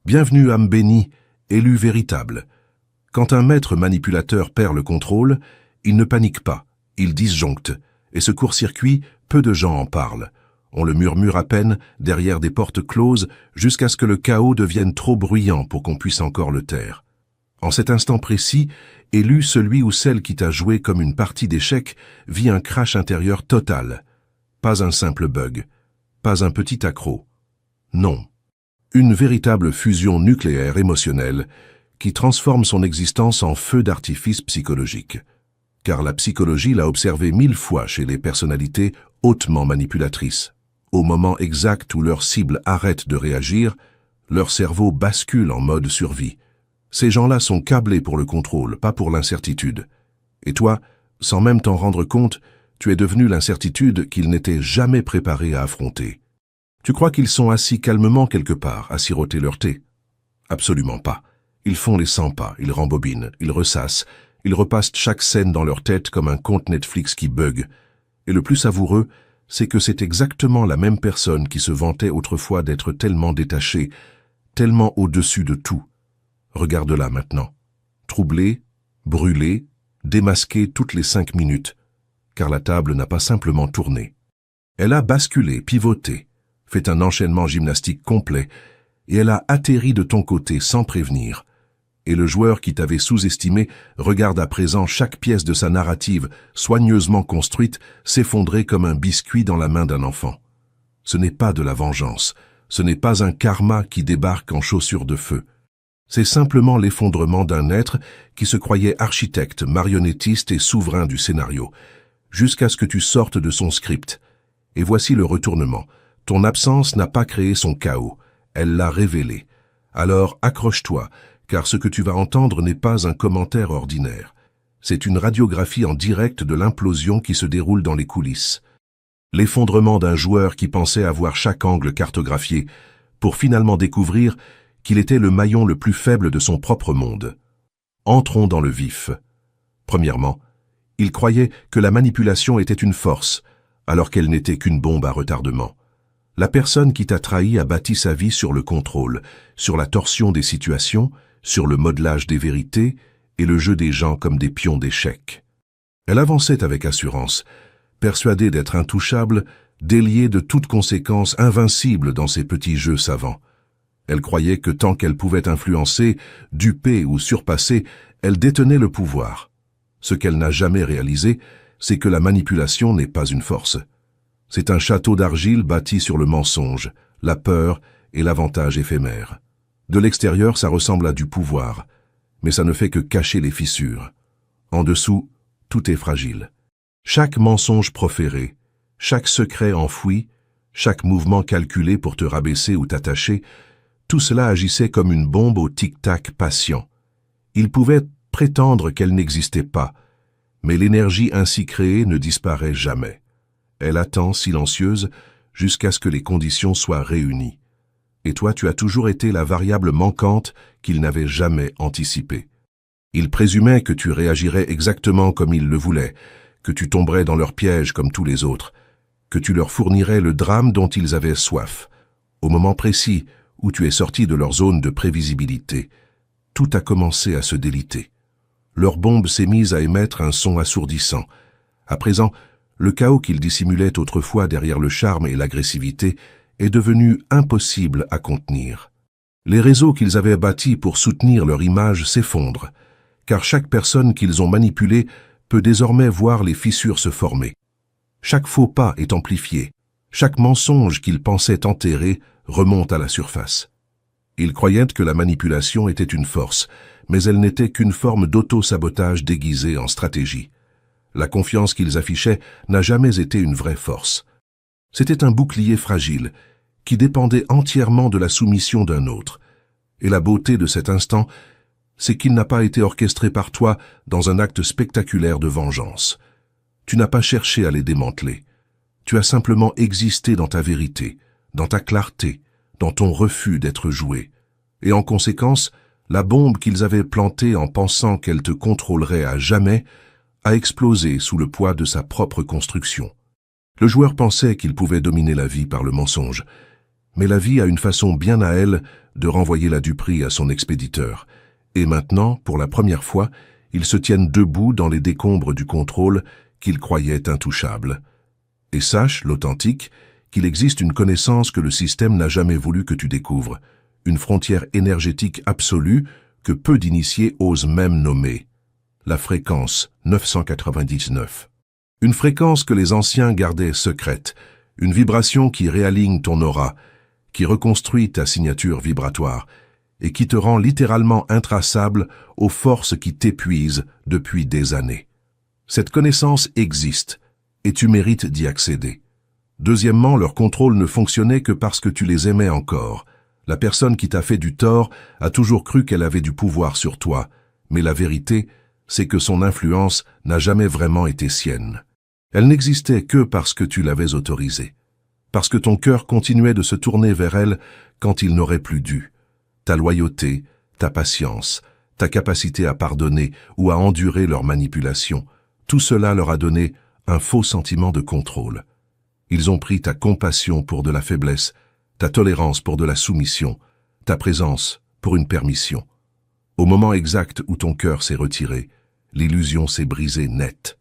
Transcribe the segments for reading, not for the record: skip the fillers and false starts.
Bienvenue âme bénie, élu véritable. Quand un maître manipulateur perd le contrôle, il ne panique pas, il disjoncte, et ce court-circuit, peu de gens en parlent. On le murmure à peine, derrière des portes closes, jusqu'à ce que le chaos devienne trop bruyant pour qu'on puisse encore le taire. En cet instant précis, élu celui ou celle qui t'a joué comme une partie d'échecs vit un crash intérieur total. Pas un simple bug, pas un petit accroc. Non. Une véritable fusion nucléaire émotionnelle qui transforme son existence en feu d'artifice psychologique. Car la psychologie l'a observé 1000 fois chez les personnalités hautement manipulatrices. Au moment exact où leur cible arrête de réagir, leur cerveau bascule en mode survie. Ces gens-là sont câblés pour le contrôle, pas pour l'incertitude. Et toi, sans même t'en rendre compte, tu es devenu l'incertitude qu'ils n'étaient jamais préparés à affronter. Tu crois qu'ils sont assis calmement quelque part, à siroter leur thé? Absolument pas. Ils font les 100 pas, ils rembobinent, ils ressassent, ils repassent chaque scène dans leur tête comme un compte Netflix qui bug. Et le plus savoureux, c'est que c'est exactement la même personne qui se vantait autrefois d'être tellement détachée, tellement au-dessus de tout. Regarde-la maintenant. Troublée, brûlée, démasquée toutes les 5 minutes, car la table n'a pas simplement tourné. Elle a basculé, pivoté, fait un enchaînement gymnastique complet, et elle a atterri de ton côté sans prévenir. Et le joueur qui t'avait sous-estimé regarde à présent chaque pièce de sa narrative, soigneusement construite, s'effondrer comme un biscuit dans la main d'un enfant. Ce n'est pas de la vengeance, ce n'est pas un karma qui débarque en chaussures de feu. C'est simplement l'effondrement d'un être qui se croyait architecte, marionnettiste et souverain du scénario, jusqu'à ce que tu sortes de son script. Et voici le retournement. Ton absence n'a pas créé son chaos, elle l'a révélé. Alors accroche-toi, car ce que tu vas entendre n'est pas un commentaire ordinaire. C'est une radiographie en direct de l'implosion qui se déroule dans les coulisses. L'effondrement d'un joueur qui pensait avoir chaque angle cartographié, pour finalement découvrir qu'il était le maillon le plus faible de son propre monde. Entrons dans le vif. Premièrement, il croyait que la manipulation était une force, alors qu'elle n'était qu'une bombe à retardement. La personne qui t'a trahi a bâti sa vie sur le contrôle, sur la torsion des situations, sur le modelage des vérités et le jeu des gens comme des pions d'échecs. Elle avançait avec assurance, persuadée d'être intouchable, déliée de toute conséquence invincible dans ses petits jeux savants. Elle croyait que tant qu'elle pouvait influencer, duper ou surpasser, elle détenait le pouvoir. Ce qu'elle n'a jamais réalisé, c'est que la manipulation n'est pas une force. C'est un château d'argile bâti sur le mensonge, la peur et l'avantage éphémère. De l'extérieur, ça ressemble à du pouvoir, mais ça ne fait que cacher les fissures. En dessous, tout est fragile. Chaque mensonge proféré, chaque secret enfoui, chaque mouvement calculé pour te rabaisser ou t'attacher, tout cela agissait comme une bombe au tic-tac patient. Il pouvait prétendre qu'elle n'existait pas, mais l'énergie ainsi créée ne disparaît jamais. Elle attend, silencieuse, jusqu'à ce que les conditions soient réunies. Et toi, tu as toujours été la variable manquante qu'il n'avait jamais anticipée. Il présumait que tu réagirais exactement comme il le voulait, que tu tomberais dans leur piège comme tous les autres, que tu leur fournirais le drame dont ils avaient soif. Au moment précis où tu es sorti de leur zone de prévisibilité, tout a commencé à se déliter. Leur bombe s'est mise à émettre un son assourdissant. À présent, le chaos qu'ils dissimulaient autrefois derrière le charme et l'agressivité est devenu impossible à contenir. Les réseaux qu'ils avaient bâtis pour soutenir leur image s'effondrent, car chaque personne qu'ils ont manipulée peut désormais voir les fissures se former. Chaque faux pas est amplifié, chaque mensonge qu'ils pensaient enterrer remonte à la surface. Ils croyaient que la manipulation était une force, mais elle n'était qu'une forme d'auto-sabotage déguisée en stratégie. La confiance qu'ils affichaient n'a jamais été une vraie force. C'était un bouclier fragile, qui dépendait entièrement de la soumission d'un autre. Et la beauté de cet instant, c'est qu'il n'a pas été orchestré par toi dans un acte spectaculaire de vengeance. Tu n'as pas cherché à les démanteler. Tu as simplement existé dans ta vérité, dans ta clarté, dans ton refus d'être joué. Et en conséquence, la bombe qu'ils avaient plantée en pensant qu'elle te contrôlerait à jamais a explosé sous le poids de sa propre construction. Le joueur pensait qu'il pouvait dominer la vie par le mensonge, Mais la vie a une façon bien à elle de renvoyer la duperie à son expéditeur. Et maintenant, pour la première fois, ils se tiennent debout dans les décombres du contrôle qu'ils croyaient intouchables. Et sache, l'authentique, qu'il existe une connaissance que le système n'a jamais voulu que tu découvres, une frontière énergétique absolue que peu d'initiés osent même nommer. La fréquence 999. Une fréquence que les anciens gardaient secrète, une vibration qui réaligne ton aura, qui reconstruit ta signature vibratoire et qui te rend littéralement intraçable aux forces qui t'épuisent depuis des années. Cette connaissance existe et tu mérites d'y accéder. Deuxièmement, leur contrôle ne fonctionnait que parce que tu les aimais encore. La personne qui t'a fait du tort a toujours cru qu'elle avait du pouvoir sur toi, mais la vérité, c'est que son influence n'a jamais vraiment été sienne. Elle n'existait que parce que tu l'avais autorisée, parce que ton cœur continuait de se tourner vers elle quand il n'aurait plus dû. Ta loyauté, ta patience, ta capacité à pardonner ou à endurer leur manipulation, tout cela leur a donné un faux sentiment de contrôle. Ils ont pris ta compassion pour de la faiblesse, ta tolérance pour de la soumission, ta présence pour une permission. Au moment exact où ton cœur s'est retiré, l'illusion s'est brisée net.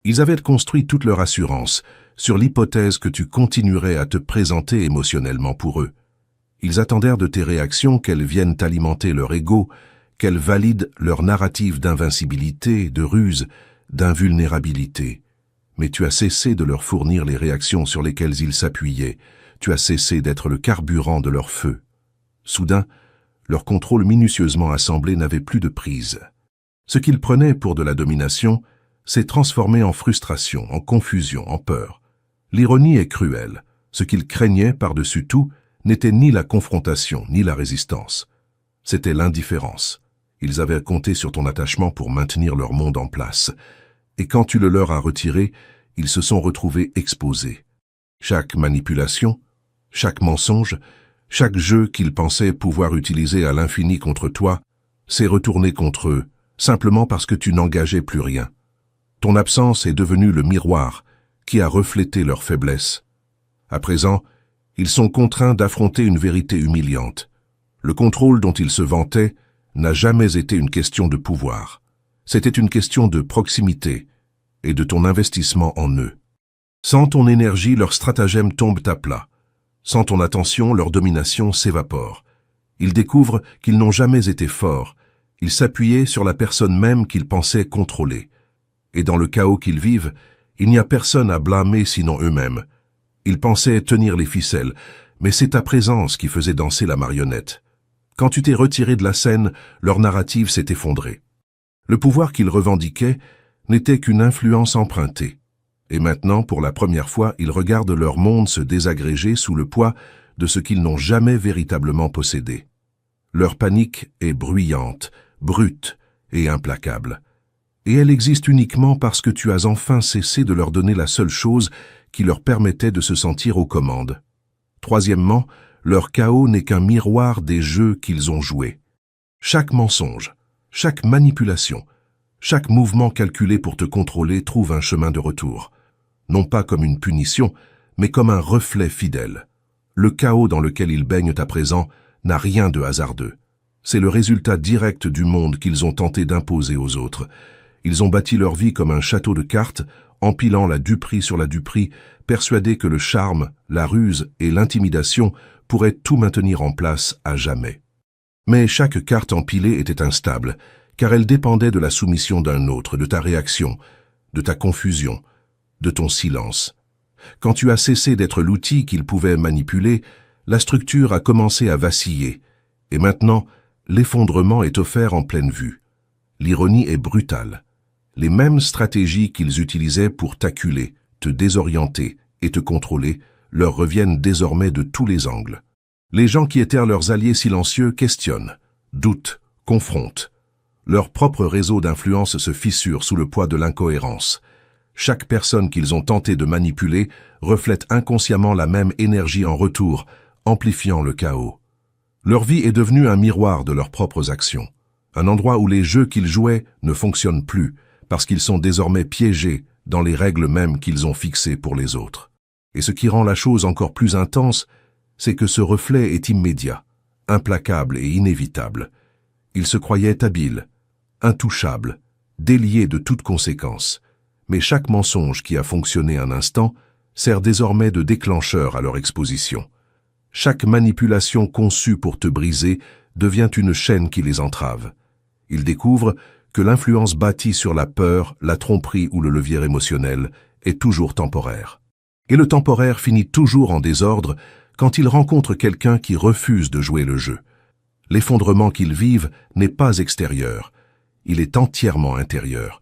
Ils avaient construit toute leur assurance sur l'hypothèse que tu continuerais à te présenter émotionnellement pour eux. Ils attendèrent de tes réactions qu'elles viennent alimenter leur ego, qu'elles valident leur narrative d'invincibilité, de ruse, d'invulnérabilité. Mais tu as cessé de leur fournir les réactions sur lesquelles ils s'appuyaient. Tu as cessé d'être le carburant de leur feu. Soudain, leur contrôle minutieusement assemblé n'avait plus de prise. Ce qu'ils prenaient pour de la domination s'est transformé en frustration, en confusion, en peur. L'ironie est cruelle. Ce qu'ils craignaient par-dessus tout n'était ni la confrontation, ni la résistance. C'était l'indifférence. Ils avaient compté sur ton attachement pour maintenir leur monde en place. Et quand tu le leur as retiré, ils se sont retrouvés exposés. Chaque manipulation, chaque mensonge, chaque jeu qu'ils pensaient pouvoir utiliser à l'infini contre toi, s'est retourné contre eux, simplement parce que tu n'engageais plus rien. Ton absence est devenue le miroir qui a reflété leur faiblesse. À présent, ils sont contraints d'affronter une vérité humiliante. Le contrôle dont ils se vantaient n'a jamais été une question de pouvoir. C'était une question de proximité et de ton investissement en eux. Sans ton énergie, leurs stratagèmes tombent à plat. Sans ton attention, leur domination s'évapore. Ils découvrent qu'ils n'ont jamais été forts. Ils s'appuyaient sur la personne même qu'ils pensaient contrôler. Et dans le chaos qu'ils vivent, il n'y a personne à blâmer sinon eux-mêmes. Ils pensaient tenir les ficelles, mais c'est ta présence qui faisait danser la marionnette. Quand tu t'es retiré de la scène, leur narrative s'est effondrée. Le pouvoir qu'ils revendiquaient n'était qu'une influence empruntée. Et maintenant, pour la première fois, ils regardent leur monde se désagréger sous le poids de ce qu'ils n'ont jamais véritablement possédé. Leur panique est bruyante, brute et implacable. Et elle existe uniquement parce que tu as enfin cessé de leur donner la seule chose qui leur permettait de se sentir aux commandes. Troisièmement, leur chaos n'est qu'un miroir des jeux qu'ils ont joués. Chaque mensonge, chaque manipulation, chaque mouvement calculé pour te contrôler trouve un chemin de retour. Non pas comme une punition, mais comme un reflet fidèle. Le chaos dans lequel ils baignent à présent n'a rien de hasardeux. C'est le résultat direct du monde qu'ils ont tenté d'imposer aux autres. Ils ont bâti leur vie comme un château de cartes, empilant la duperie sur la duperie, persuadés que le charme, la ruse et l'intimidation pourraient tout maintenir en place à jamais. Mais chaque carte empilée était instable, car elle dépendait de la soumission d'un autre, de ta réaction, de ta confusion, de ton silence. Quand tu as cessé d'être l'outil qu'ils pouvaient manipuler, la structure a commencé à vaciller, et maintenant, l'effondrement est offert en pleine vue. L'ironie est brutale. Les mêmes stratégies qu'ils utilisaient pour t'acculer, te désorienter et te contrôler leur reviennent désormais de tous les angles. Les gens qui étaient leurs alliés silencieux questionnent, doutent, confrontent. Leur propre réseau d'influence se fissure sous le poids de l'incohérence. Chaque personne qu'ils ont tenté de manipuler reflète inconsciemment la même énergie en retour, amplifiant le chaos. Leur vie est devenue un miroir de leurs propres actions, un endroit où les jeux qu'ils jouaient ne fonctionnent plus, parce qu'ils sont désormais piégés dans les règles mêmes qu'ils ont fixées pour les autres. Et ce qui rend la chose encore plus intense, c'est que ce reflet est immédiat, implacable et inévitable. Il se croyait habile, intouchable, délié de toute conséquence. Mais chaque mensonge qui a fonctionné un instant sert désormais de déclencheur à leur exposition. Chaque manipulation conçue pour te briser devient une chaîne qui les entrave. Ils découvrent que l'influence bâtie sur la peur, la tromperie ou le levier émotionnel est toujours temporaire. Et le temporaire finit toujours en désordre quand ils rencontrent quelqu'un qui refuse de jouer le jeu. L'effondrement qu'ils vivent n'est pas extérieur, il est entièrement intérieur.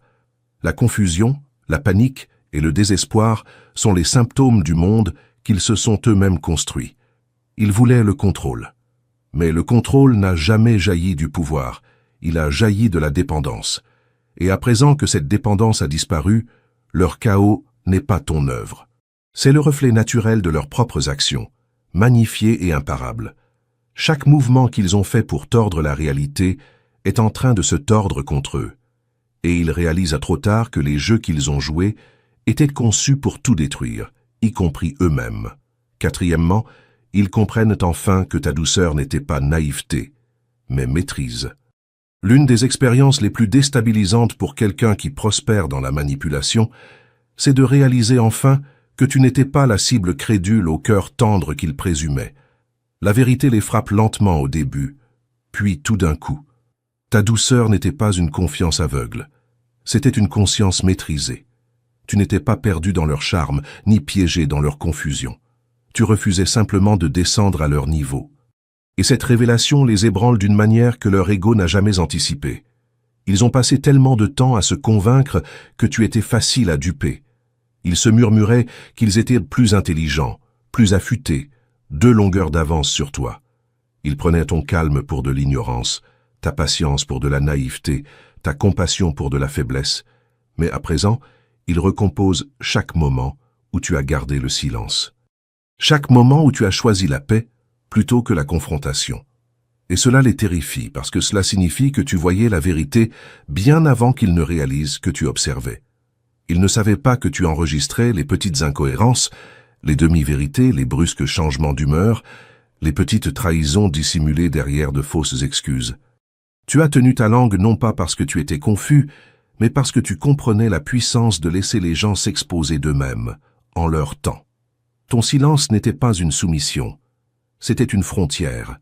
La confusion, la panique et le désespoir sont les symptômes du monde qu'ils se sont eux-mêmes construits. Ils voulaient le contrôle. Mais le contrôle n'a jamais jailli du pouvoir, il a jailli de la dépendance. Et à présent que cette dépendance a disparu, leur chaos n'est pas ton œuvre. C'est le reflet naturel de leurs propres actions, magnifiées et imparables. Chaque mouvement qu'ils ont fait pour tordre la réalité est en train de se tordre contre eux. Et ils réalisent à trop tard que les jeux qu'ils ont joués étaient conçus pour tout détruire, y compris eux-mêmes. Quatrièmement, ils comprennent enfin que ta douceur n'était pas naïveté, mais maîtrise. L'une des expériences les plus déstabilisantes pour quelqu'un qui prospère dans la manipulation, c'est de réaliser enfin que tu n'étais pas la cible crédule au cœur tendre qu'ils présumaient. La vérité les frappe lentement au début, puis tout d'un coup. Ta douceur n'était pas une confiance aveugle, c'était une conscience maîtrisée. Tu n'étais pas perdu dans leur charme, ni piégé dans leur confusion. Tu refusais simplement de descendre à leur niveau. Et cette révélation les ébranle d'une manière que leur ego n'a jamais anticipée. Ils ont passé tellement de temps à se convaincre que tu étais facile à duper. Ils se murmuraient qu'ils étaient plus intelligents, plus affûtés, 2 longueurs d'avance sur toi. Ils prenaient ton calme pour de l'ignorance, ta patience pour de la naïveté, ta compassion pour de la faiblesse. Mais à présent, ils recomposent chaque moment où tu as gardé le silence. Chaque moment où tu as choisi la paix plutôt que la confrontation. Et cela les terrifie parce que cela signifie que tu voyais la vérité bien avant qu'ils ne réalisent que tu observais. Ils ne savaient pas que tu enregistrais les petites incohérences, les demi-vérités, les brusques changements d'humeur, les petites trahisons dissimulées derrière de fausses excuses. Tu as tenu ta langue non pas parce que tu étais confus, mais parce que tu comprenais la puissance de laisser les gens s'exposer d'eux-mêmes, en leur temps. Ton silence n'était pas une soumission, c'était une frontière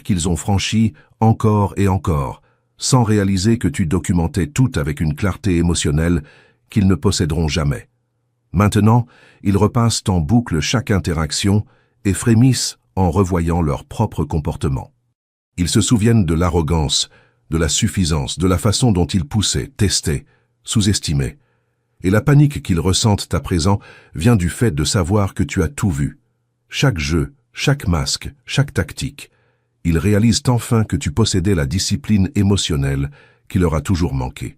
qu'ils ont franchie encore et encore, sans réaliser que tu documentais tout avec une clarté émotionnelle qu'ils ne posséderont jamais. Maintenant, ils repassent en boucle chaque interaction et frémissent en revoyant leur propre comportement. Ils se souviennent de l'arrogance, de la suffisance, de la façon dont ils poussaient, testaient, sous-estimaient. Et la panique qu'ils ressentent à présent vient du fait de savoir que tu as tout vu. Chaque jeu, chaque masque, chaque tactique. Ils réalisent enfin que tu possédais la discipline émotionnelle qui leur a toujours manqué.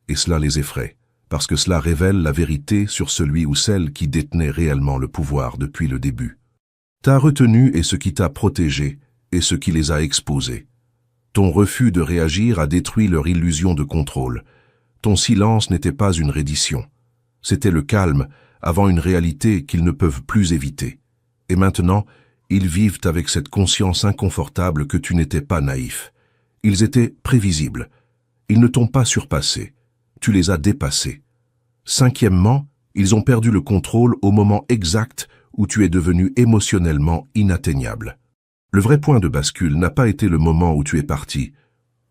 Et cela les effraie, parce que cela révèle la vérité sur celui ou celle qui détenait réellement le pouvoir depuis le début. Ta retenue est ce qui t'a protégé et ce qui les a exposés. Ton refus de réagir a détruit leur illusion de contrôle. Ton silence n'était pas une reddition. C'était le calme avant une réalité qu'ils ne peuvent plus éviter. Et maintenant, ils vivent avec cette conscience inconfortable que tu n'étais pas naïf. Ils étaient prévisibles. Ils ne t'ont pas surpassé. Tu les as dépassés. Cinquièmement, ils ont perdu le contrôle au moment exact où tu es devenu émotionnellement inatteignable. Le vrai point de bascule n'a pas été le moment où tu es parti,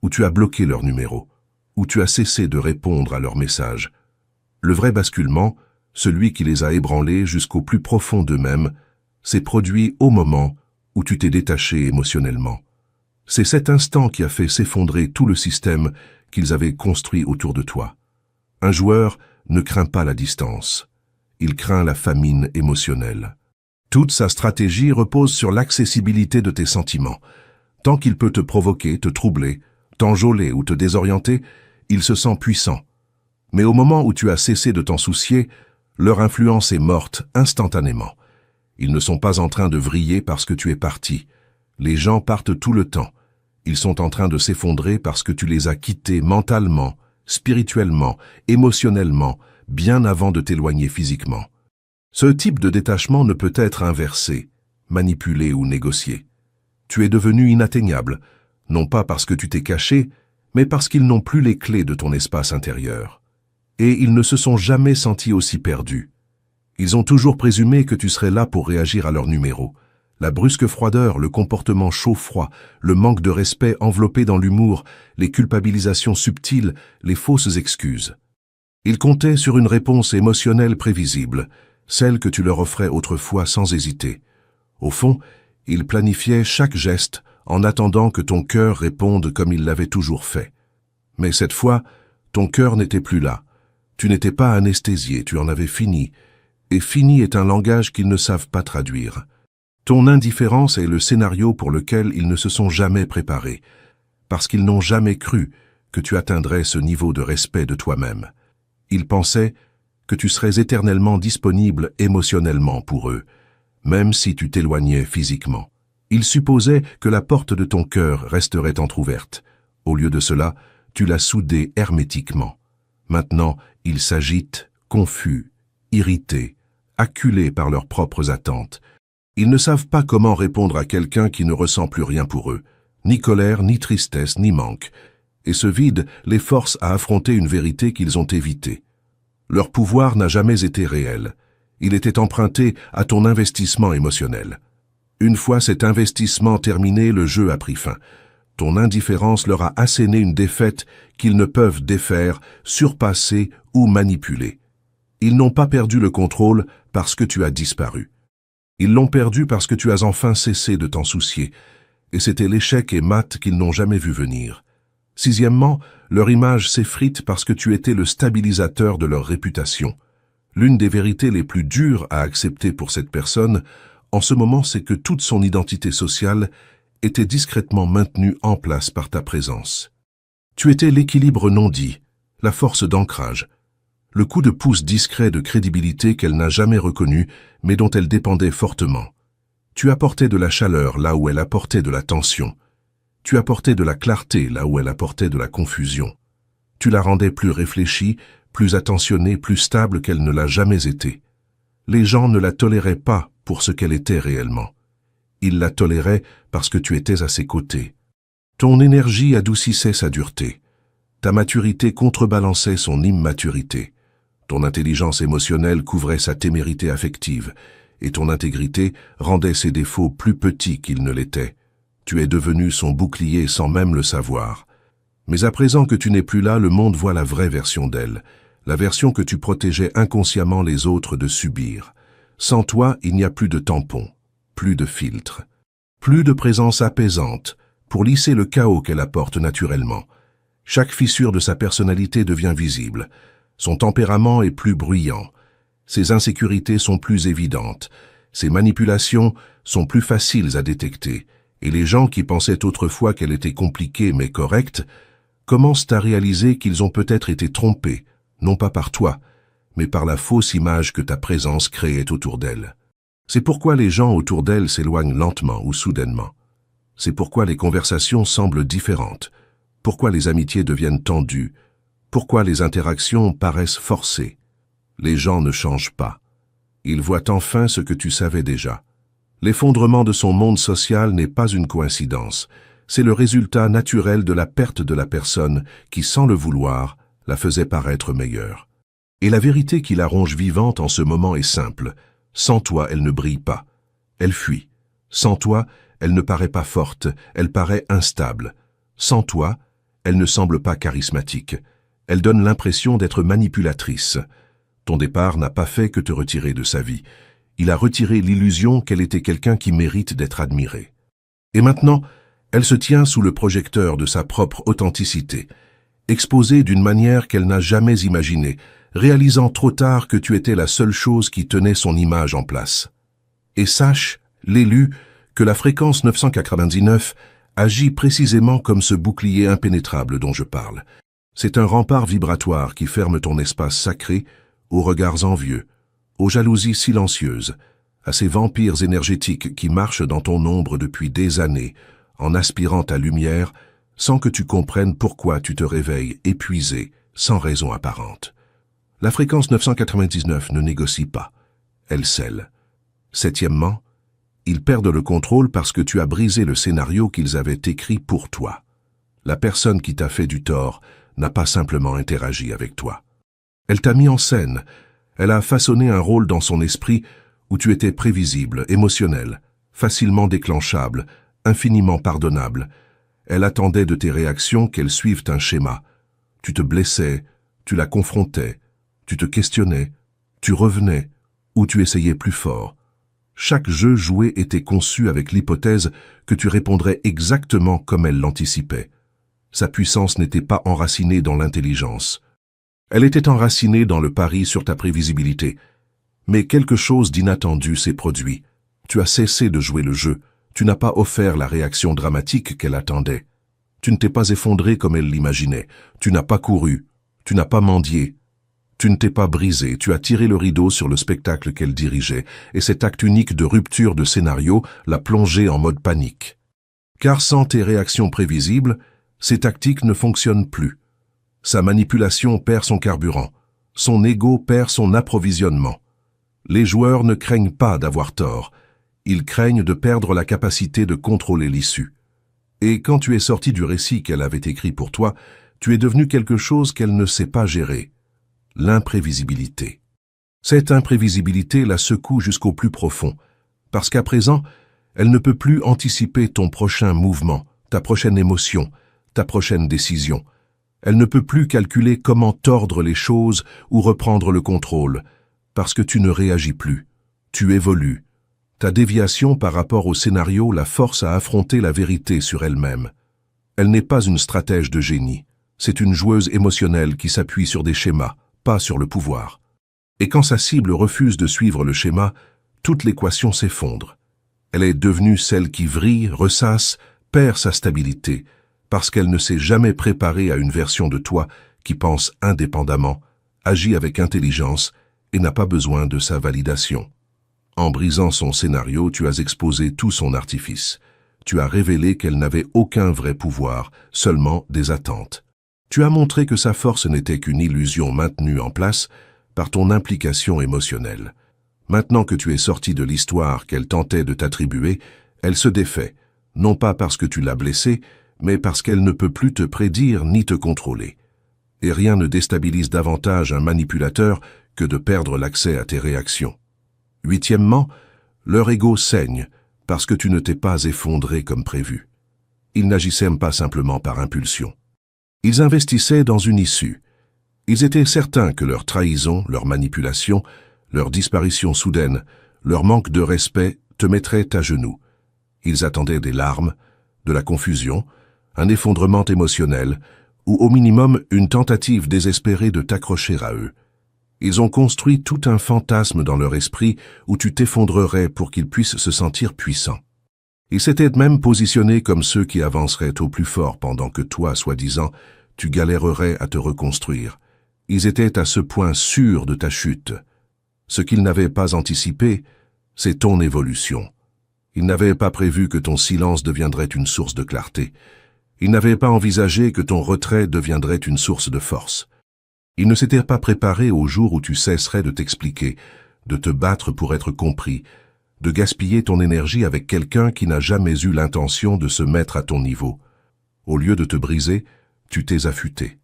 où tu as bloqué leur numéro, où tu as cessé de répondre à leurs messages. Le vrai basculement, celui qui les a ébranlés jusqu'au plus profond d'eux-mêmes, s'est produit au moment où tu t'es détaché émotionnellement. C'est cet instant qui a fait s'effondrer tout le système qu'ils avaient construit autour de toi. Un joueur ne craint pas la distance, il craint la famine émotionnelle. Toute sa stratégie repose sur l'accessibilité de tes sentiments. Tant qu'il peut te provoquer, te troubler, t'enjôler ou te désorienter, il se sent puissant. Mais au moment où tu as cessé de t'en soucier, leur influence est morte instantanément. Ils ne sont pas en train de vriller parce que tu es parti. Les gens partent tout le temps. Ils sont en train de s'effondrer parce que tu les as quittés mentalement, spirituellement, émotionnellement, bien avant de t'éloigner physiquement. Ce type de détachement ne peut être inversé, manipuler ou négocier. Tu es devenu inatteignable, non pas parce que tu t'es caché, mais parce qu'ils n'ont plus les clés de ton espace intérieur. Et ils ne se sont jamais sentis aussi perdus. Ils ont toujours présumé que tu serais là pour réagir à leur numéro. La brusque froideur, le comportement chaud-froid, le manque de respect enveloppé dans l'humour, les culpabilisations subtiles, les fausses excuses. Ils comptaient sur une réponse émotionnelle prévisible, celle que tu leur offrais autrefois sans hésiter. Au fond, ils planifiaient chaque geste en attendant que ton cœur réponde comme il l'avait toujours fait. Mais cette fois, ton cœur n'était plus là. Tu n'étais pas anesthésié, tu en avais fini. Et fini est un langage qu'ils ne savent pas traduire. Ton indifférence est le scénario pour lequel ils ne se sont jamais préparés, parce qu'ils n'ont jamais cru que tu atteindrais ce niveau de respect de toi-même. Ils pensaient que tu serais éternellement disponible émotionnellement pour eux, même si tu t'éloignais physiquement. Ils supposaient que la porte de ton cœur resterait entr'ouverte. Au lieu de cela, tu l'as soudée hermétiquement. Maintenant, ils s'agitent, confus, irrités, acculés par leurs propres attentes. Ils ne savent pas comment répondre à quelqu'un qui ne ressent plus rien pour eux, ni colère, ni tristesse, ni manque, et ce vide les force à affronter une vérité qu'ils ont évitée. Leur pouvoir n'a jamais été réel. Il était emprunté à ton investissement émotionnel. Une fois cet investissement terminé, le jeu a pris fin. Ton indifférence leur a asséné une défaite qu'ils ne peuvent défaire, surpasser ou manipuler. Ils n'ont pas perdu le contrôle parce que tu as disparu. Ils l'ont perdu parce que tu as enfin cessé de t'en soucier, et c'était l'échec et mat qu'ils n'ont jamais vu venir. Sixièmement, leur image s'effrite parce que tu étais le stabilisateur de leur réputation. L'une des vérités les plus dures à accepter pour cette personne, en ce moment, c'est que toute son identité sociale était discrètement maintenue en place par ta présence. Tu étais l'équilibre non dit, la force d'ancrage, le coup de pouce discret de crédibilité qu'elle n'a jamais reconnu, mais dont elle dépendait fortement. Tu apportais de la chaleur là où elle apportait de la tension. Tu apportais de la clarté là où elle apportait de la confusion. Tu la rendais plus réfléchie, plus attentionnée, plus stable qu'elle ne l'a jamais été. Les gens ne la toléraient pas pour ce qu'elle était réellement. Ils la toléraient parce que tu étais à ses côtés. Ton énergie adoucissait sa dureté. Ta maturité contrebalançait son immaturité. Ton intelligence émotionnelle couvrait sa témérité affective, et ton intégrité rendait ses défauts plus petits qu'ils ne l'étaient. Tu es devenu son bouclier sans même le savoir. Mais à présent que tu n'es plus là, le monde voit la vraie version d'elle, la version que tu protégeais inconsciemment les autres de subir. Sans toi, il n'y a plus de tampon, plus de filtre, plus de présence apaisante pour lisser le chaos qu'elle apporte naturellement. Chaque fissure de sa personnalité devient visible. Son tempérament est plus bruyant. Ses insécurités sont plus évidentes. Ses manipulations sont plus faciles à détecter. Et les gens qui pensaient autrefois qu'elle était compliquée mais correcte commencent à réaliser qu'ils ont peut-être été trompés, non pas par toi, mais par la fausse image que ta présence créait autour d'elle. C'est pourquoi les gens autour d'elle s'éloignent lentement ou soudainement. C'est pourquoi les conversations semblent différentes, pourquoi les amitiés deviennent tendues, pourquoi les interactions paraissent forcées. Les gens ne changent pas. Ils voient enfin ce que tu savais déjà. L'effondrement de son monde social n'est pas une coïncidence. C'est le résultat naturel de la perte de la personne qui, sans le vouloir, la faisait paraître meilleure. Et la vérité qui la ronge vivante en ce moment est simple. Sans toi, elle ne brille pas. Elle fuit. Sans toi, elle ne paraît pas forte, elle paraît instable. Sans toi, elle ne semble pas charismatique. Elle donne l'impression d'être manipulatrice. Ton départ n'a pas fait que te retirer de sa vie. Il a retiré l'illusion qu'elle était quelqu'un qui mérite d'être admiré. Et maintenant, elle se tient sous le projecteur de sa propre authenticité, exposée d'une manière qu'elle n'a jamais imaginée, réalisant trop tard que tu étais la seule chose qui tenait son image en place. Et sache, l'élu, que la fréquence 999 agit précisément comme ce bouclier impénétrable dont je parle. C'est un rempart vibratoire qui ferme ton espace sacré aux regards envieux, aux jalousies silencieuses, à ces vampires énergétiques qui marchent dans ton ombre depuis des années, en aspirant ta lumière, sans que tu comprennes pourquoi tu te réveilles épuisé, sans raison apparente. La fréquence 999 ne négocie pas, elle scelle. Septièmement, Ils perdent le contrôle parce que tu as brisé le scénario qu'ils avaient écrit pour toi. La personne qui t'a fait du tort n'a pas simplement interagi avec toi. Elle t'a mis en scène, elle a façonné un rôle dans son esprit où tu étais prévisible, émotionnel, facilement déclenchable, infiniment pardonnable. Elle attendait de tes réactions qu'elles suivent un schéma. Tu te blessais, tu la confrontais, tu te questionnais, tu revenais, ou tu essayais plus fort. Chaque jeu joué était conçu avec l'hypothèse que tu répondrais exactement comme elle l'anticipait. Sa puissance n'était pas enracinée dans l'intelligence. Elle était enracinée dans le pari sur ta prévisibilité. Mais quelque chose d'inattendu s'est produit. Tu as cessé de jouer le jeu. Tu n'as pas offert la réaction dramatique qu'elle attendait. Tu ne t'es pas effondré comme elle l'imaginait. Tu n'as pas couru. Tu n'as pas mendié. Tu ne t'es pas brisé. Tu as tiré le rideau sur le spectacle qu'elle dirigeait, et cet acte unique de rupture de scénario l'a plongé en mode panique. Car sans tes réactions prévisibles, ces tactiques ne fonctionnent plus. Sa manipulation perd son carburant. Son ego perd son approvisionnement. Les joueurs ne craignent pas d'avoir tort. Ils craignent de perdre la capacité de contrôler l'issue. Et quand tu es sorti du récit qu'elle avait écrit pour toi, tu es devenu quelque chose qu'elle ne sait pas gérer. L'imprévisibilité. Cette imprévisibilité la secoue jusqu'au plus profond, parce qu'à présent, elle ne peut plus anticiper ton prochain mouvement, ta prochaine émotion, ta prochaine décision. Elle ne peut plus calculer comment tordre les choses ou reprendre le contrôle, parce que tu ne réagis plus. Tu évolues. Ta déviation par rapport au scénario la force à affronter la vérité sur elle-même. Elle n'est pas une stratège de génie. C'est une joueuse émotionnelle qui s'appuie sur des schémas, pas sur le pouvoir. Et quand sa cible refuse de suivre le schéma, toute l'équation s'effondre. Elle est devenue celle qui vrille, ressasse, perd sa stabilité, parce qu'elle ne s'est jamais préparée à une version de toi qui pense indépendamment, agit avec intelligence et n'a pas besoin de sa validation. En brisant son scénario, tu as exposé tout son artifice. Tu as révélé qu'elle n'avait aucun vrai pouvoir, seulement des attentes. Tu as montré que sa force n'était qu'une illusion maintenue en place par ton implication émotionnelle. Maintenant que tu es sorti de l'histoire qu'elle tentait de t'attribuer, elle se défait, non pas parce que tu l'as blessée, mais parce qu'elle ne peut plus te prédire ni te contrôler. Et rien ne déstabilise davantage un manipulateur que de perdre l'accès à tes réactions. Huitièmement, leur ego saigne parce que tu ne t'es pas effondré comme prévu. Ils n'agissaient pas simplement par impulsion. Ils investissaient dans une issue. Ils étaient certains que leur trahison, leur manipulation, leur disparition soudaine, leur manque de respect te mettraient à genoux. Ils attendaient des larmes, de la confusion, un effondrement émotionnel, ou au minimum une tentative désespérée de t'accrocher à eux. Ils ont construit tout un fantasme dans leur esprit où tu t'effondrerais pour qu'ils puissent se sentir puissants. Ils s'étaient même positionnés comme ceux qui avanceraient au plus fort pendant que toi, soi-disant, tu galérerais à te reconstruire. Ils étaient à ce point sûrs de ta chute. Ce qu'ils n'avaient pas anticipé, c'est ton évolution. Ils n'avaient pas prévu que ton silence deviendrait une source de clarté. Ils n'avaient pas envisagé que ton retrait deviendrait une source de force. Ils ne s'étaient pas préparés au jour où tu cesserais de t'expliquer, de te battre pour être compris, de gaspiller ton énergie avec quelqu'un qui n'a jamais eu l'intention de se mettre à ton niveau. Au lieu de te briser, tu t'es affûté.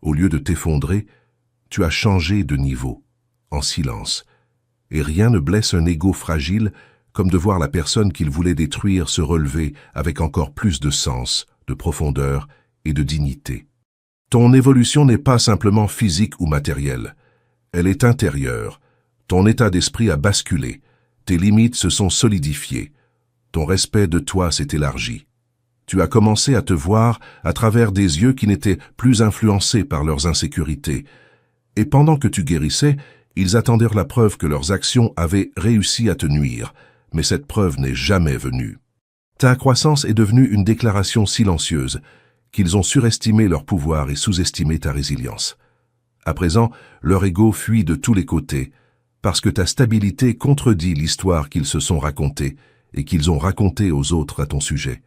Au lieu de t'effondrer, tu as changé de niveau, en silence. Et rien ne blesse un ego fragile comme de voir la personne qu'il voulait détruire se relever avec encore plus de sens, de profondeur et de dignité. Ton évolution n'est pas simplement physique ou matérielle. Elle est intérieure. Ton état d'esprit a basculé. Tes limites se sont solidifiées. Ton respect de toi s'est élargi. Tu as commencé à te voir à travers des yeux qui n'étaient plus influencés par leurs insécurités. Et pendant que tu guérissais, ils attendirent la preuve que leurs actions avaient réussi à te nuire. Mais cette preuve n'est jamais venue. Ta croissance est devenue une déclaration silencieuse, qu'ils ont surestimé leur pouvoir et sous-estimé ta résilience. À présent, leur ego fuit de tous les côtés, parce que ta stabilité contredit l'histoire qu'ils se sont racontée et qu'ils ont racontée aux autres à ton sujet.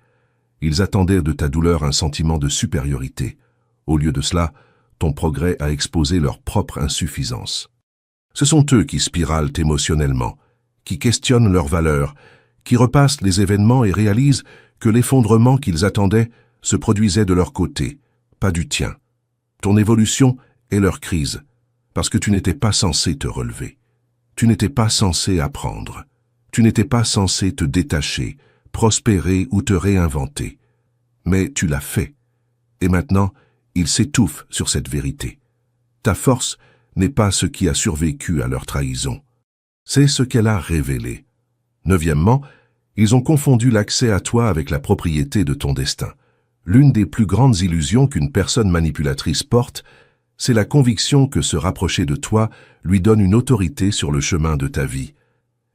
Ils attendaient de ta douleur un sentiment de supériorité. Au lieu de cela, ton progrès a exposé leur propre insuffisance. Ce sont eux qui spiralent émotionnellement, qui questionnent leurs valeurs, qui repassent les événements et réalisent que l'effondrement qu'ils attendaient se produisait de leur côté, pas du tien. Ton évolution est leur crise, parce que tu n'étais pas censé te relever. Tu n'étais pas censé apprendre. Tu n'étais pas censé te détacher, prospérer ou te réinventer. Mais tu l'as fait. Et maintenant, ils s'étouffent sur cette vérité. Ta force n'est pas ce qui a survécu à leur trahison. C'est ce qu'elle a révélé. Neuvièmement, ils ont confondu l'accès à toi avec la propriété de ton destin. L'une des plus grandes illusions qu'une personne manipulatrice porte, c'est la conviction que se rapprocher de toi lui donne une autorité sur le chemin de ta vie.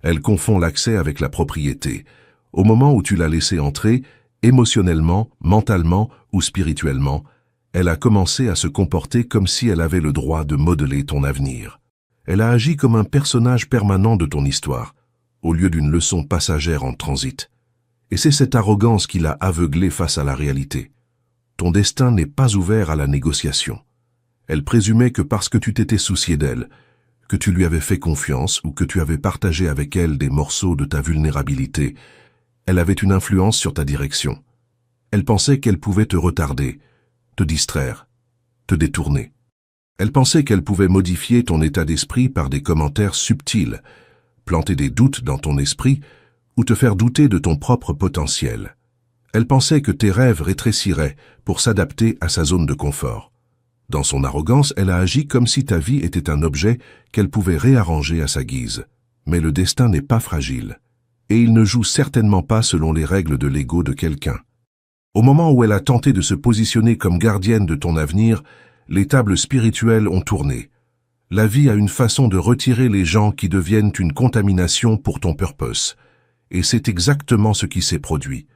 Elle confond l'accès avec la propriété. Au moment où tu l'as laissé entrer, émotionnellement, mentalement ou spirituellement, elle a commencé à se comporter comme si elle avait le droit de modeler ton avenir. Elle a agi comme un personnage permanent de ton histoire, au lieu d'une leçon passagère en transit. Et c'est cette arrogance qui l'a aveuglée face à la réalité. Ton destin n'est pas ouvert à la négociation. Elle présumait que parce que tu t'étais soucié d'elle, que tu lui avais fait confiance ou que tu avais partagé avec elle des morceaux de ta vulnérabilité, elle avait une influence sur ta direction. Elle pensait qu'elle pouvait te retarder, te distraire, te détourner. Elle pensait qu'elle pouvait modifier ton état d'esprit par des commentaires subtils, planter des doutes dans ton esprit ou te faire douter de ton propre potentiel. Elle pensait que tes rêves rétréciraient pour s'adapter à sa zone de confort. Dans son arrogance, elle a agi comme si ta vie était un objet qu'elle pouvait réarranger à sa guise. Mais le destin n'est pas fragile, et il ne joue certainement pas selon les règles de l'ego de quelqu'un. Au moment où elle a tenté de se positionner comme gardienne de ton avenir, les tables spirituelles ont tourné. La vie a une façon de retirer les gens qui deviennent une contamination pour ton purpose. Et c'est exactement ce qui s'est produit.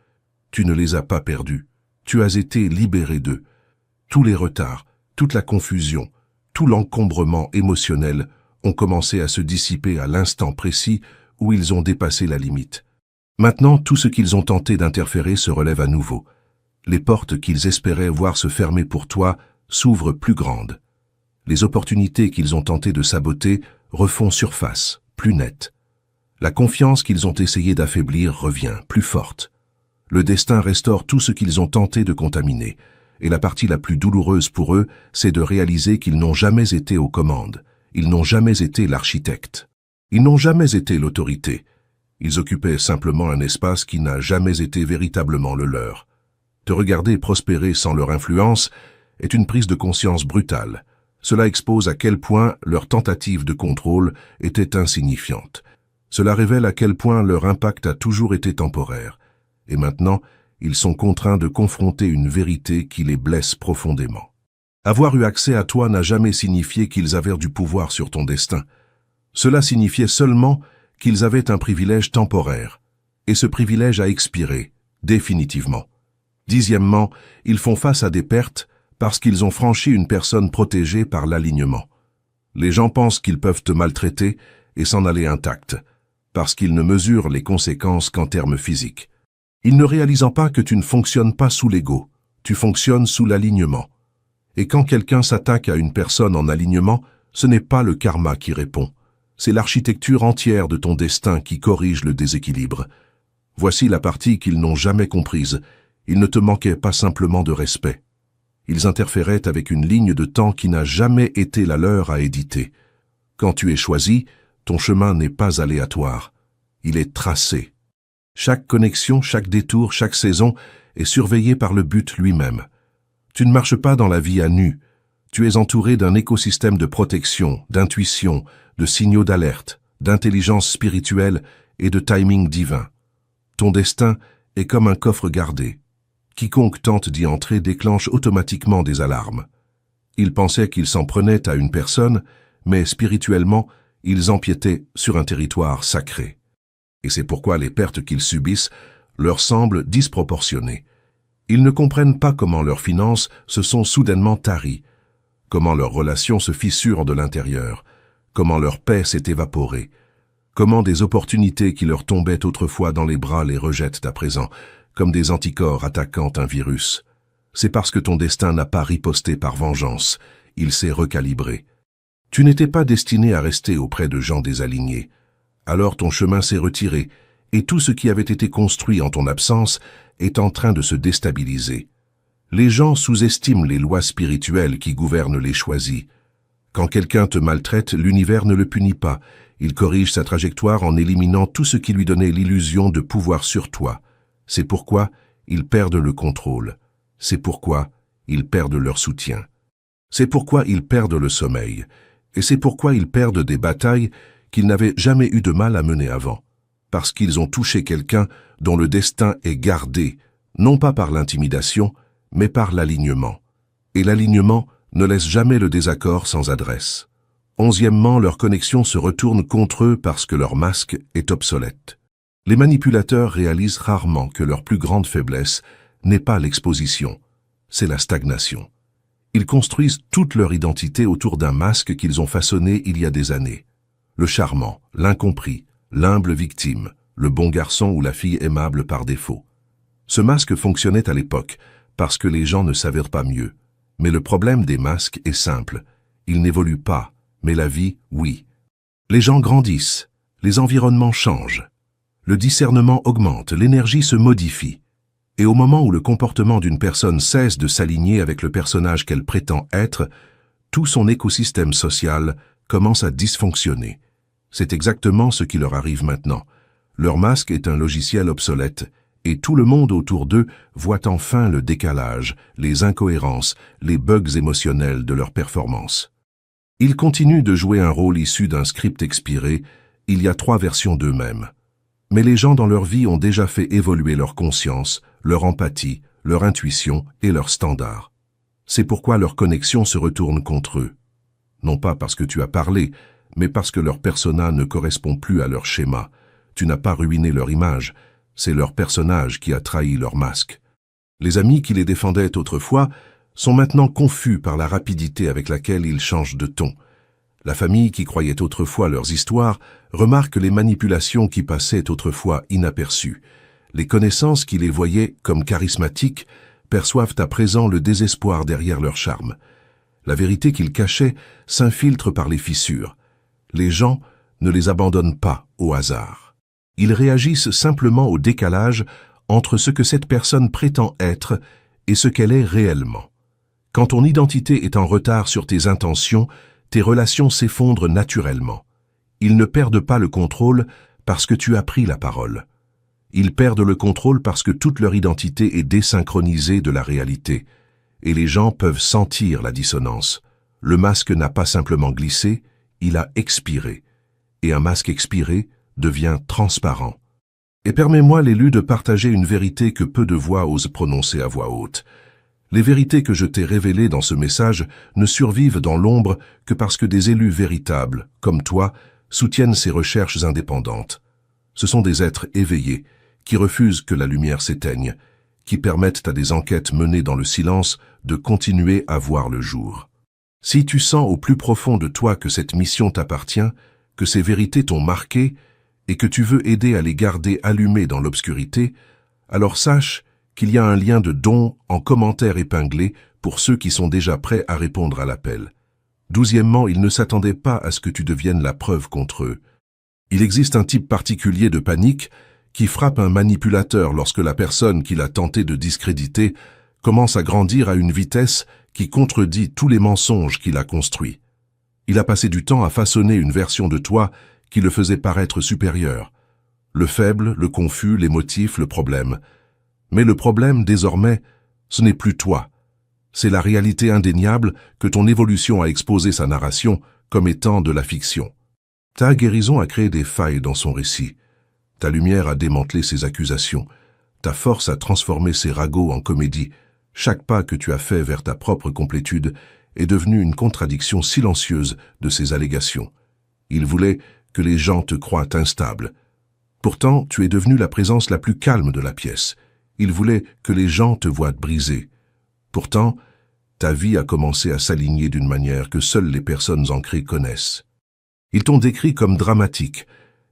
Tu ne les as pas perdus. Tu as été libéré d'eux. Tous les retards, toute la confusion, tout l'encombrement émotionnel ont commencé à se dissiper à l'instant précis où ils ont dépassé la limite. Maintenant, tout ce qu'ils ont tenté d'interférer se relève à nouveau. Les portes qu'ils espéraient voir se fermer pour toi s'ouvrent plus grandes. Les opportunités qu'ils ont tenté de saboter refont surface, plus nettes. La confiance qu'ils ont essayé d'affaiblir revient, plus forte. Le destin restaure tout ce qu'ils ont tenté de contaminer, et la partie la plus douloureuse pour eux, c'est de réaliser qu'ils n'ont jamais été aux commandes, ils n'ont jamais été l'architecte, ils n'ont jamais été l'autorité. Ils occupaient simplement un espace qui n'a jamais été véritablement le leur. Te regarder prospérer sans leur influence est une prise de conscience brutale. Cela expose à quel point leur tentative de contrôle était insignifiante. Cela révèle à quel point leur impact a toujours été temporaire. Et maintenant, ils sont contraints de confronter une vérité qui les blesse profondément. Avoir eu accès à toi n'a jamais signifié qu'ils avaient du pouvoir sur ton destin. Cela signifiait seulement qu'ils avaient un privilège temporaire. Et ce privilège a expiré, définitivement. Dixièmement, ils font face à des pertes parce qu'ils ont franchi une personne protégée par l'alignement. Les gens pensent qu'ils peuvent te maltraiter et s'en aller intacts, parce qu'ils ne mesurent les conséquences qu'en termes physiques. Ils ne réalisant pas que tu ne fonctionnes pas sous l'ego, tu fonctionnes sous l'alignement. Et quand quelqu'un s'attaque à une personne en alignement, ce n'est pas le karma qui répond, c'est l'architecture entière de ton destin qui corrige le déséquilibre. Voici la partie qu'ils n'ont jamais comprise. Ils ne te manquaient pas simplement de respect. Ils interféraient avec une ligne de temps qui n'a jamais été la leur à éditer. Quand tu es choisi, ton chemin n'est pas aléatoire. Il est tracé. Chaque connexion, chaque détour, chaque saison est surveillée par le but lui-même. Tu ne marches pas dans la vie à nu. Tu es entouré d'un écosystème de protection, d'intuition, de signaux d'alerte, d'intelligence spirituelle et de timing divin. Ton destin est comme un coffre gardé. Quiconque tente d'y entrer déclenche automatiquement des alarmes. Ils pensaient qu'ils s'en prenaient à une personne, mais spirituellement, ils empiétaient sur un territoire sacré. Et c'est pourquoi les pertes qu'ils subissent leur semblent disproportionnées. Ils ne comprennent pas comment leurs finances se sont soudainement taries, comment leurs relations se fissurent de l'intérieur, comment leur paix s'est évaporée, comment des opportunités qui leur tombaient autrefois dans les bras les rejettent à présent, comme des anticorps attaquant un virus. C'est parce que ton destin n'a pas riposté par vengeance, il s'est recalibré. Tu n'étais pas destiné à rester auprès de gens désalignés. Alors ton chemin s'est retiré, et tout ce qui avait été construit en ton absence est en train de se déstabiliser. Les gens sous-estiment les lois spirituelles qui gouvernent les choisis. Quand quelqu'un te maltraite, l'univers ne le punit pas. Il corrige sa trajectoire en éliminant tout ce qui lui donnait l'illusion de pouvoir sur toi. C'est pourquoi ils perdent le contrôle. C'est pourquoi ils perdent leur soutien. C'est pourquoi ils perdent le sommeil. Et c'est pourquoi ils perdent des batailles qu'ils n'avaient jamais eu de mal à mener avant. Parce qu'ils ont touché quelqu'un dont le destin est gardé, non pas par l'intimidation, mais par l'alignement. Et l'alignement ne laisse jamais le désaccord sans adresse. 11e, leur connexion se retourne contre eux parce que leur masque est obsolète. Les manipulateurs réalisent rarement que leur plus grande faiblesse n'est pas l'exposition, c'est la stagnation. Ils construisent toute leur identité autour d'un masque qu'ils ont façonné il y a des années. Le charmant, l'incompris, l'humble victime, le bon garçon ou la fille aimable par défaut. Ce masque fonctionnait à l'époque parce que les gens ne savaient pas mieux. Mais le problème des masques est simple. Ils n'évoluent pas, mais la vie, oui. Les gens grandissent, les environnements changent. Le discernement augmente, l'énergie se modifie. Et au moment où le comportement d'une personne cesse de s'aligner avec le personnage qu'elle prétend être, tout son écosystème social commence à dysfonctionner. C'est exactement ce qui leur arrive maintenant. Leur masque est un logiciel obsolète, et tout le monde autour d'eux voit enfin le décalage, les incohérences, les bugs émotionnels de leur performance. Ils continuent de jouer un rôle issu d'un script expiré, il y a 3 versions d'eux-mêmes. Mais les gens dans leur vie ont déjà fait évoluer leur conscience, leur empathie, leur intuition et leurs standards. C'est pourquoi leur connexion se retourne contre eux. Non pas parce que tu as parlé, mais parce que leur persona ne correspond plus à leur schéma. Tu n'as pas ruiné leur image, c'est leur personnage qui a trahi leur masque. Les amis qui les défendaient autrefois sont maintenant confus par la rapidité avec laquelle ils changent de ton. La famille qui croyait autrefois leurs histoires remarque les manipulations qui passaient autrefois inaperçues. Les connaissances qui les voyaient comme charismatiques perçoivent à présent le désespoir derrière leur charme. La vérité qu'ils cachaient s'infiltre par les fissures. Les gens ne les abandonnent pas au hasard. Ils réagissent simplement au décalage entre ce que cette personne prétend être et ce qu'elle est réellement. Quand ton identité est en retard sur tes intentions, tes relations s'effondrent naturellement. Ils ne perdent pas le contrôle parce que tu as pris la parole. Ils perdent le contrôle parce que toute leur identité est désynchronisée de la réalité, et les gens peuvent sentir la dissonance. Le masque n'a pas simplement glissé, il a expiré, et un masque expiré devient transparent. Et permets-moi, l'élu, de partager une vérité que peu de voix osent prononcer à voix haute. Les vérités que je t'ai révélées dans ce message ne survivent dans l'ombre que parce que des élus véritables, comme toi, soutiennent ces recherches indépendantes. Ce sont des êtres éveillés, qui refusent que la lumière s'éteigne, qui permettent à des enquêtes menées dans le silence de continuer à voir le jour. Si tu sens au plus profond de toi que cette mission t'appartient, que ces vérités t'ont marqué, et que tu veux aider à les garder allumées dans l'obscurité, alors sache qu'il y a un lien de don en commentaire épinglé pour ceux qui sont déjà prêts à répondre à l'appel. 12e, ils ne s'attendaient pas à ce que tu deviennes la preuve contre eux. Il existe un type particulier de panique qui frappe un manipulateur lorsque la personne qu'il a tenté de discréditer commence à grandir à une vitesse qui contredit tous les mensonges qu'il a construits. Il a passé du temps à façonner une version de toi qui le faisait paraître supérieur. Le faible, le confus, l'émotif, le problème. Mais le problème, désormais, ce n'est plus toi. C'est la réalité indéniable que ton évolution a exposé sa narration comme étant de la fiction. Ta guérison a créé des failles dans son récit. Ta lumière a démantelé ses accusations. Ta force a transformé ses ragots en comédie. Chaque pas que tu as fait vers ta propre complétude est devenu une contradiction silencieuse de ses allégations. Il voulait que les gens te croient instable. Pourtant, tu es devenu la présence la plus calme de la pièce. Il voulait que les gens te voient brisé. Pourtant, ta vie a commencé à s'aligner d'une manière que seules les personnes ancrées connaissent. Ils t'ont décrit comme dramatique,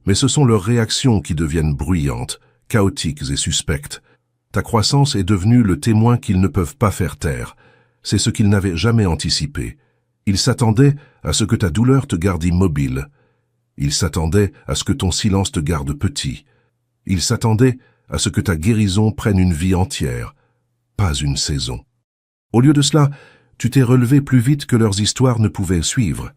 mais ce sont leurs réactions qui deviennent bruyantes, chaotiques et suspectes. Ta croissance est devenue le témoin qu'ils ne peuvent pas faire taire. C'est ce qu'ils n'avaient jamais anticipé. Ils s'attendaient à ce que ta douleur te garde immobile. Ils s'attendaient à ce que ton silence te garde petit. Ils s'attendaient à ce que ta guérison prenne une vie entière, pas une saison. Au lieu de cela, tu t'es relevé plus vite que leurs histoires ne pouvaient suivre.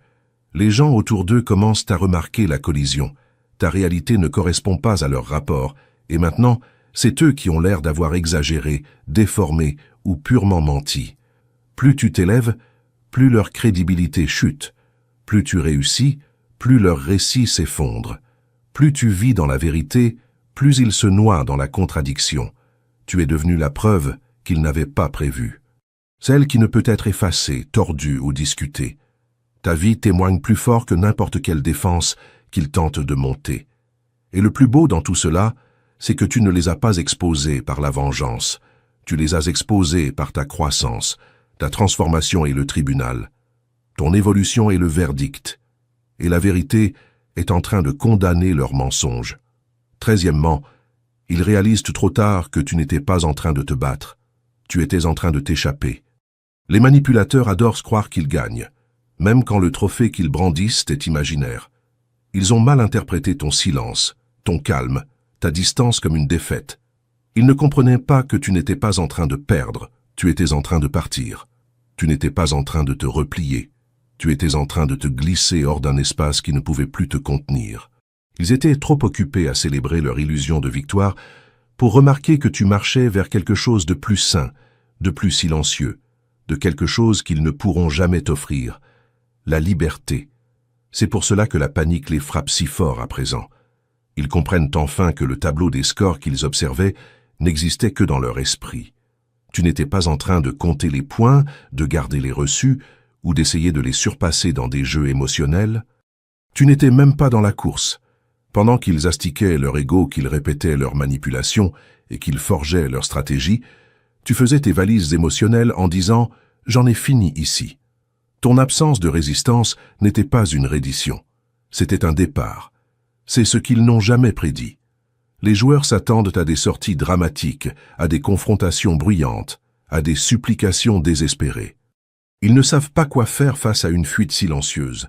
Les gens autour d'eux commencent à remarquer la collision. Ta réalité ne correspond pas à leur rapport, et maintenant, c'est eux qui ont l'air d'avoir exagéré, déformé ou purement menti. Plus tu t'élèves, plus leur crédibilité chute. Plus tu réussis, plus leur récit s'effondre. Plus tu vis dans la vérité, plus ils se noient dans la contradiction. Tu es devenu la preuve qu'ils n'avaient pas prévue. Celle qui ne peut être effacée, tordue ou discutée. Ta vie témoigne plus fort que n'importe quelle défense qu'ils tentent de monter. Et le plus beau dans tout cela, c'est que tu ne les as pas exposés par la vengeance. Tu les as exposés par ta croissance. Ta transformation est le tribunal. Ton évolution est le verdict. Et la vérité est en train de condamner leurs mensonges. 13e, ils réalisent trop tard que tu n'étais pas en train de te battre. Tu étais en train de t'échapper. Les manipulateurs adorent croire qu'ils gagnent, même quand le trophée qu'ils brandissent est imaginaire. Ils ont mal interprété ton silence, ton calme, ta distance comme une défaite. Ils ne comprenaient pas que tu n'étais pas en train de perdre, tu étais en train de partir. Tu n'étais pas en train de te replier. Tu étais en train de te glisser hors d'un espace qui ne pouvait plus te contenir. Ils étaient trop occupés à célébrer leur illusion de victoire pour remarquer que tu marchais vers quelque chose de plus sain, de plus silencieux, de quelque chose qu'ils ne pourront jamais t'offrir, la liberté. C'est pour cela que la panique les frappe si fort à présent. Ils comprennent enfin que le tableau des scores qu'ils observaient n'existait que dans leur esprit. Tu n'étais pas en train de compter les points, de garder les reçus, ou d'essayer de les surpasser dans des jeux émotionnels. Tu n'étais même pas dans la course. Pendant qu'ils astiquaient leur ego, qu'ils répétaient leurs manipulations et qu'ils forgeaient leur stratégie, tu faisais tes valises émotionnelles en disant « j'en ai fini ici ». Ton absence de résistance n'était pas une reddition. C'était un départ. C'est ce qu'ils n'ont jamais prédit. Les joueurs s'attendent à des sorties dramatiques, à des confrontations bruyantes, à des supplications désespérées. Ils ne savent pas quoi faire face à une fuite silencieuse.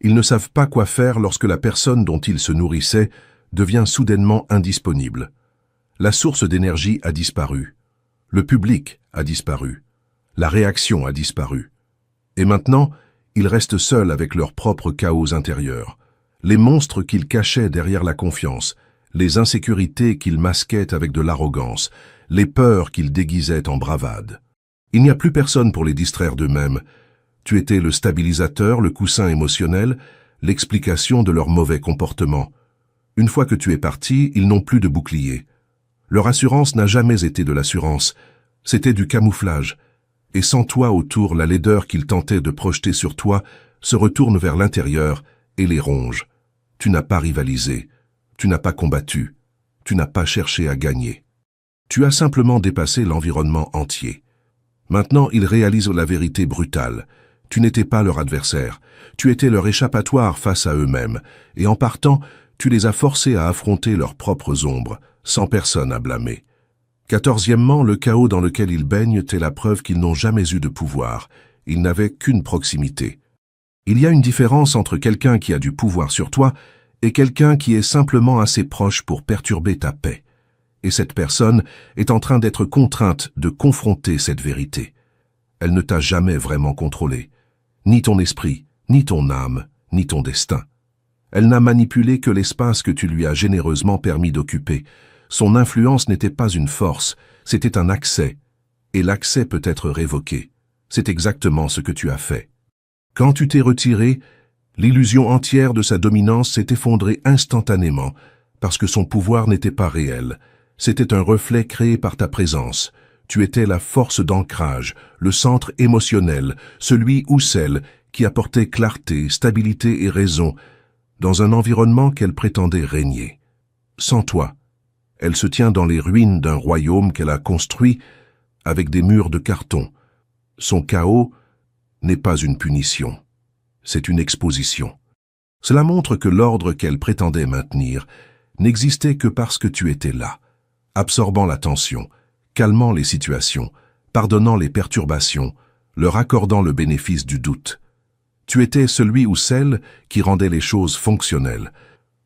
Ils ne savent pas quoi faire lorsque la personne dont ils se nourrissaient devient soudainement indisponible. La source d'énergie a disparu. Le public a disparu. La réaction a disparu. Et maintenant, ils restent seuls avec leurs propres chaos intérieurs, les monstres qu'ils cachaient derrière la confiance, les insécurités qu'ils masquaient avec de l'arrogance, les peurs qu'ils déguisaient en bravade. Il n'y a plus personne pour les distraire d'eux-mêmes. Tu étais le stabilisateur, le coussin émotionnel, l'explication de leur mauvais comportement. Une fois que tu es parti, ils n'ont plus de bouclier. Leur assurance n'a jamais été de l'assurance, c'était du camouflage. Et sans toi autour, la laideur qu'ils tentaient de projeter sur toi se retourne vers l'intérieur et les ronge. Tu n'as pas rivalisé, tu n'as pas combattu, tu n'as pas cherché à gagner. Tu as simplement dépassé l'environnement entier. Maintenant, ils réalisent la vérité brutale. Tu n'étais pas leur adversaire, tu étais leur échappatoire face à eux-mêmes, et en partant, tu les as forcés à affronter leurs propres ombres, sans personne à blâmer. 14e, le chaos dans lequel ils baignent est la preuve qu'ils n'ont jamais eu de pouvoir. Ils n'avaient qu'une proximité. Il y a une différence entre quelqu'un qui a du pouvoir sur toi et quelqu'un qui est simplement assez proche pour perturber ta paix. Et cette personne est en train d'être contrainte de confronter cette vérité. Elle ne t'a jamais vraiment contrôlé, ni ton esprit, ni ton âme, ni ton destin. Elle n'a manipulé que l'espace que tu lui as généreusement permis d'occuper. Son influence n'était pas une force, c'était un accès, et l'accès peut être révoqué. C'est exactement ce que tu as fait. Quand tu t'es retiré, l'illusion entière de sa dominance s'est effondrée instantanément, parce que son pouvoir n'était pas réel. C'était un reflet créé par ta présence. Tu étais la force d'ancrage, le centre émotionnel, celui ou celle qui apportait clarté, stabilité et raison dans un environnement qu'elle prétendait régner. Sans toi, elle se tient dans les ruines d'un royaume qu'elle a construit avec des murs de carton. Son chaos n'est pas une punition, c'est une exposition. Cela montre que l'ordre qu'elle prétendait maintenir n'existait que parce que tu étais là, absorbant la tension, calmant les situations, pardonnant les perturbations, leur accordant le bénéfice du doute. Tu étais celui ou celle qui rendait les choses fonctionnelles.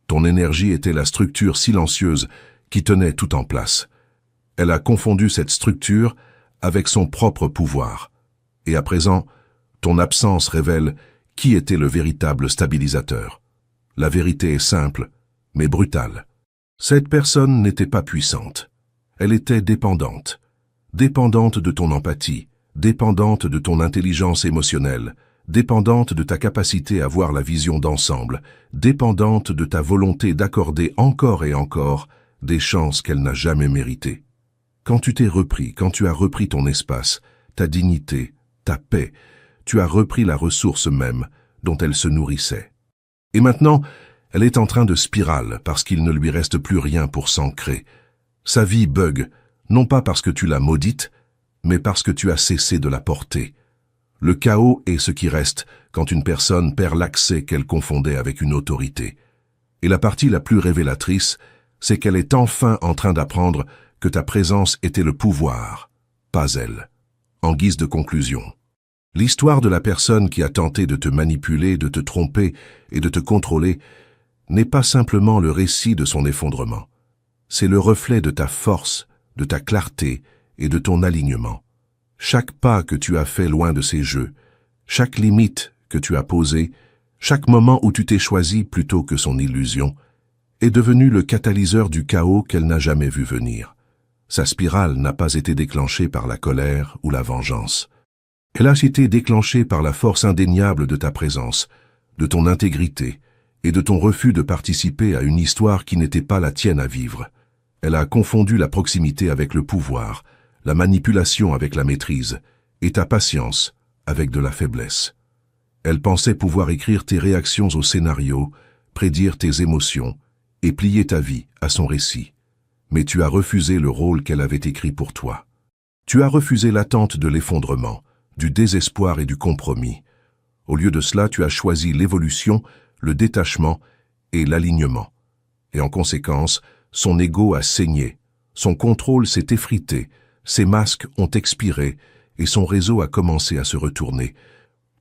Ton énergie était la structure silencieuse qui tenait tout en place. Elle a confondu cette structure avec son propre pouvoir. Et à présent, ton absence révèle qui était le véritable stabilisateur. La vérité est simple, mais brutale. Cette personne n'était pas puissante. Elle était dépendante. Dépendante de ton empathie, dépendante de ton intelligence émotionnelle, dépendante de ta capacité à voir la vision d'ensemble, dépendante de ta volonté d'accorder encore et encore des chances qu'elle n'a jamais méritées. Quand tu t'es repris, quand tu as repris ton espace, ta dignité, ta paix, tu as repris la ressource même dont elle se nourrissait. Et maintenant, elle est en train de spirale parce qu'il ne lui reste plus rien pour s'ancrer. Sa vie bug, non pas parce que tu l'as maudite, mais parce que tu as cessé de la porter. Le chaos est ce qui reste quand une personne perd l'accès qu'elle confondait avec une autorité. Et la partie la plus révélatrice, c'est qu'elle est enfin en train d'apprendre que ta présence était le pouvoir, pas elle. En guise de conclusion, l'histoire de la personne qui a tenté de te manipuler, de te tromper et de te contrôler n'est pas simplement le récit de son effondrement. C'est le reflet de ta force, de ta clarté et de ton alignement. Chaque pas que tu as fait loin de ces jeux, chaque limite que tu as posée, chaque moment où tu t'es choisi plutôt que son illusion, est devenu le catalyseur du chaos qu'elle n'a jamais vu venir. Sa spirale n'a pas été déclenchée par la colère ou la vengeance. Elle a été déclenchée par la force indéniable de ta présence, de ton intégrité et de ton refus de participer à une histoire qui n'était pas la tienne à vivre. Elle a confondu la proximité avec le pouvoir, la manipulation avec la maîtrise, et ta patience avec de la faiblesse. Elle pensait pouvoir écrire tes réactions au scénario, prédire tes émotions et plier ta vie à son récit. Mais tu as refusé le rôle qu'elle avait écrit pour toi. Tu as refusé l'attente de l'effondrement, du désespoir et du compromis. Au lieu de cela, tu as choisi l'évolution, le détachement et l'alignement. Et en conséquence, son ego a saigné, son contrôle s'est effrité, ses masques ont expiré et son réseau a commencé à se retourner.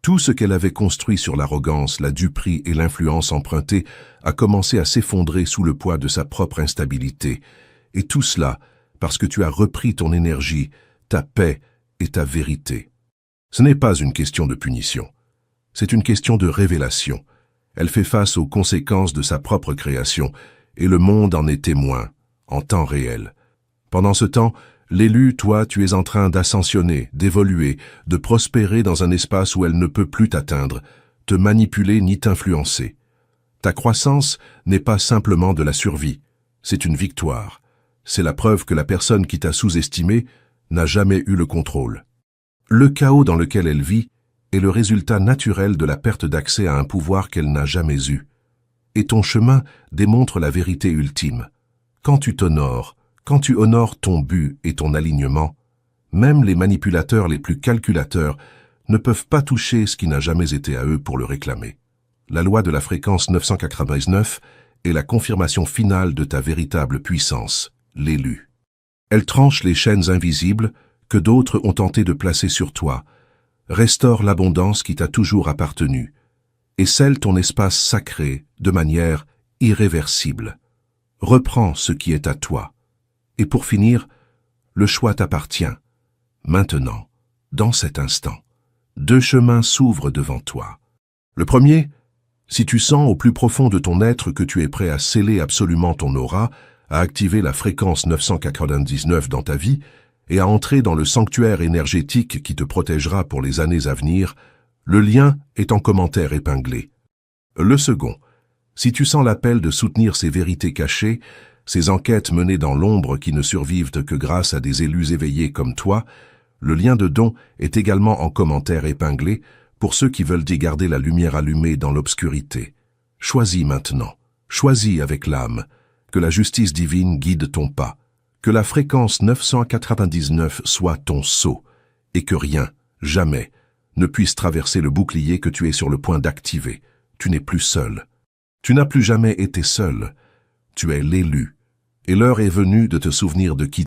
Tout ce qu'elle avait construit sur l'arrogance, la duperie et l'influence empruntée a commencé à s'effondrer sous le poids de sa propre instabilité. Et tout cela parce que tu as repris ton énergie, ta paix et ta vérité. Ce n'est pas une question de punition. C'est une question de révélation. Elle fait face aux conséquences de sa propre création, et le monde en est témoin, en temps réel. Pendant ce temps, l'élu, toi, tu es en train d'ascensionner, d'évoluer, de prospérer dans un espace où elle ne peut plus t'atteindre, te manipuler ni t'influencer. Ta croissance n'est pas simplement de la survie, c'est une victoire. C'est la preuve que la personne qui t'a sous-estimé n'a jamais eu le contrôle. Le chaos dans lequel elle vit est le résultat naturel de la perte d'accès à un pouvoir qu'elle n'a jamais eu. Et ton chemin démontre la vérité ultime. Quand tu t'honores, quand tu honores ton but et ton alignement, même les manipulateurs les plus calculateurs ne peuvent pas toucher ce qui n'a jamais été à eux pour le réclamer. La loi de la fréquence 999 est la confirmation finale de ta véritable puissance, l'élu. Elle tranche les chaînes invisibles que d'autres ont tenté de placer sur toi, restaure l'abondance qui t'a toujours appartenu, et scelle ton espace sacré de manière irréversible. Reprends ce qui est à toi. Et pour finir, le choix t'appartient. Maintenant, dans cet instant, 2 chemins s'ouvrent devant toi. Le premier, si tu sens au plus profond de ton être que tu es prêt à sceller absolument ton aura, à activer la fréquence 999 dans ta vie et à entrer dans le sanctuaire énergétique qui te protégera pour les années à venir, le lien est en commentaire épinglé. Le second, si tu sens l'appel de soutenir ces vérités cachées, ces enquêtes menées dans l'ombre qui ne survivent que grâce à des élus éveillés comme toi, le lien de don est également en commentaire épinglé pour ceux qui veulent y garder la lumière allumée dans l'obscurité. Choisis maintenant, choisis avec l'âme, que la justice divine guide ton pas, que la fréquence 999 soit ton sceau, et que rien, jamais, ne puisse traverser le bouclier que tu es sur le point d'activer. Tu n'es plus seul. Tu n'as plus jamais été seul. Tu es l'élu. Et l'heure est venue de te souvenir de qui